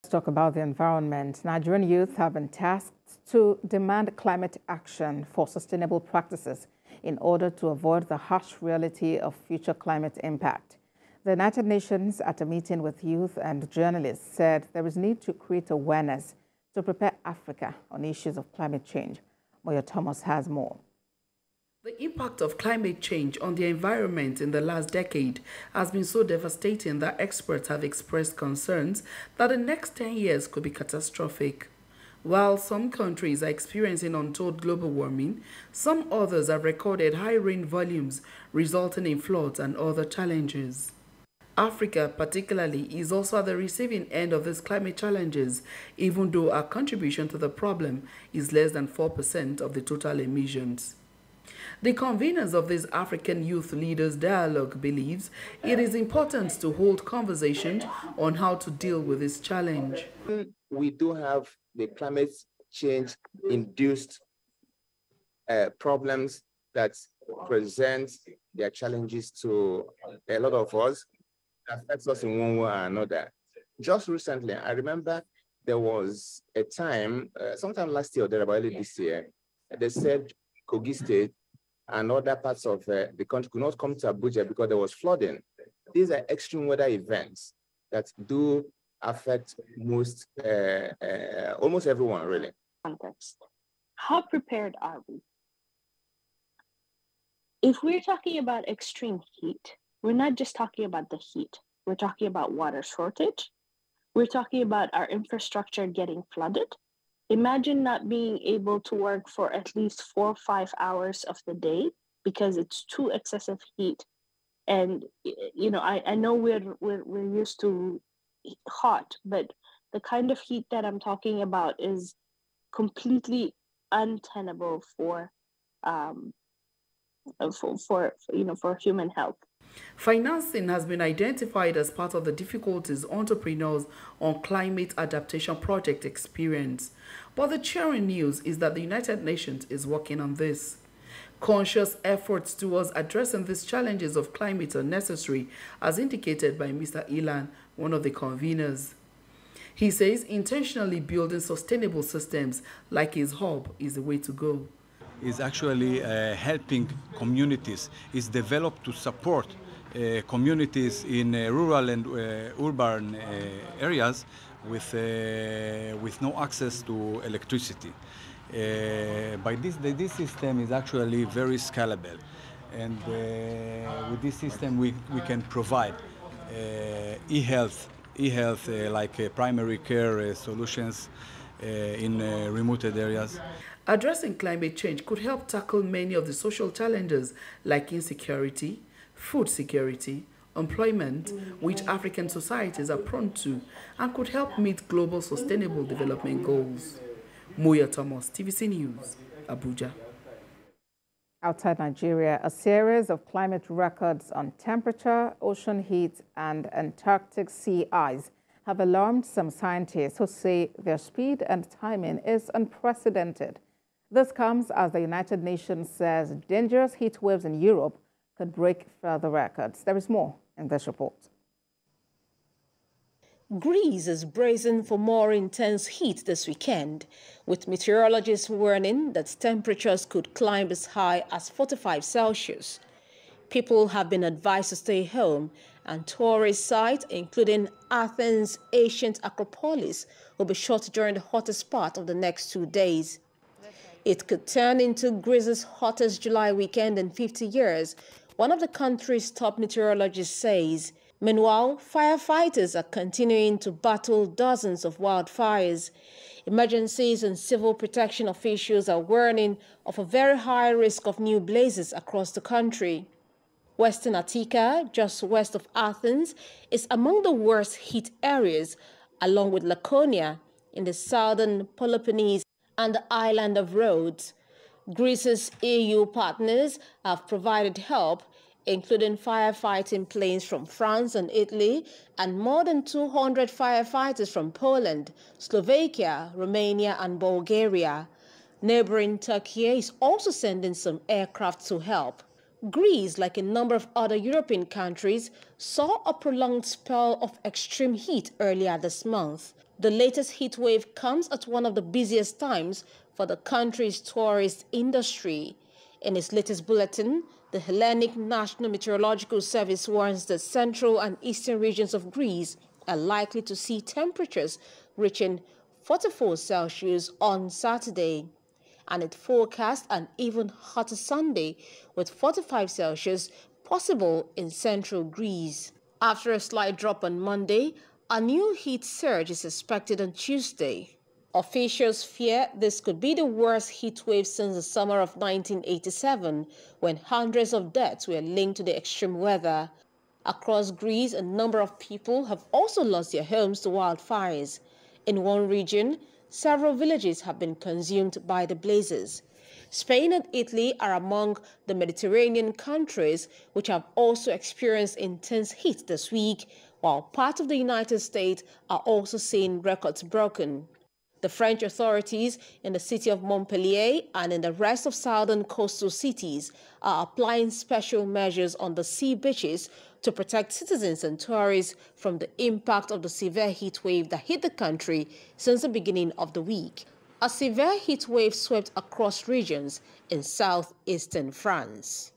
Let's talk about the environment. Nigerian youth have been tasked to demand climate action for sustainable practices in order to avoid the harsh reality of future climate impact. The United Nations, at a meeting with youth and journalists, said there is need to create awareness to prepare Africa on issues of climate change. Moyo Thomas has more. The impact of climate change on the environment in the last decade has been so devastating that experts have expressed concerns that the next 10 years could be catastrophic. While some countries are experiencing untold global warming, some others have recorded high rain volumes resulting in floods and other challenges. Africa, particularly, is also at the receiving end of these climate challenges, even though our contribution to the problem is less than 4% of the total emissions. The conveners of this African Youth Leaders Dialogue believes it is important to hold conversations on how to deal with this challenge. We do have the climate change induced problems that present their challenges to a lot of us, that affects us in one way or another. Just recently, I remember there was a time, sometime last year or thereabout this year, they said Kogi State and other parts of the country could not come to Abuja because there was flooding. These are extreme weather events that do affect almost everyone, really. Context. How prepared are we? If we're talking about extreme heat, we're not just talking about the heat. We're talking about water shortage. We're talking about our infrastructure getting flooded. Imagine not being able to work for at least 4 or 5 hours of the day because it's too excessive heat. And you know, I know we're used to hot, but the kind of heat that I'm talking about is completely untenable for human health. Financing has been identified as part of the difficulties entrepreneurs on climate adaptation project experience. But the cheering news is that the United Nations is working on this. Conscious efforts towards addressing these challenges of climate are necessary, as indicated by Mr. Ilan, one of the conveners. He says intentionally building sustainable systems like his hub is the way to go. Is actually helping communities, is developed to support communities in rural and urban areas with no access to electricity. This system is actually very scalable, and with this system we can provide e-health like primary care solutions in remote areas. Addressing climate change could help tackle many of the social challenges like insecurity, food security, employment, which African societies are prone to, and could help meet global sustainable development goals. Moyo Thomas, TVC News, Abuja. Outside Nigeria, a series of climate records on temperature, ocean heat, and Antarctic sea ice have alarmed some scientists who say their speed and timing is unprecedented. This comes as the United Nations says dangerous heat waves in Europe could break further records. There is more in this report. Greece is bracing for more intense heat this weekend, with meteorologists warning that temperatures could climb as high as 45 Celsius. People have been advised to stay home, and tourist sites, including Athens' ancient Acropolis, will be shut during the hottest part of the next 2 days. It could turn into Greece's hottest July weekend in 50 years, one of the country's top meteorologists says. Meanwhile, firefighters are continuing to battle dozens of wildfires. Emergencies and civil protection officials are warning of a very high risk of new blazes across the country. Western Attica, just west of Athens, is among the worst heat areas, along with Laconia in the southern Peloponnese and the island of Rhodes. Greece's EU partners have provided help, including firefighting planes from France and Italy, and more than 200 firefighters from Poland, Slovakia, Romania, and Bulgaria. Neighboring Turkey is also sending some aircraft to help. Greece, like a number of other European countries, saw a prolonged spell of extreme heat earlier this month. The latest heat wave comes at one of the busiest times for the country's tourist industry. In its latest bulletin, the Hellenic National Meteorological Service warns the central and eastern regions of Greece are likely to see temperatures reaching 44 Celsius on Saturday. And it forecasts an even hotter Sunday with 45 Celsius possible in central Greece. After a slight drop on Monday, a new heat surge is expected on Tuesday. Officials fear this could be the worst heat wave since the summer of 1987, when hundreds of deaths were linked to the extreme weather. Across Greece, a number of people have also lost their homes to wildfires. In one region, several villages have been consumed by the blazes. Spain and Italy are among the Mediterranean countries which have also experienced intense heat this week, while parts of the United States are also seeing records broken. The French authorities in the city of Montpellier and in the rest of southern coastal cities are applying special measures on the sea beaches to protect citizens and tourists from the impact of the severe heat wave that hit the country since the beginning of the week. A severe heat wave swept across regions in southeastern France.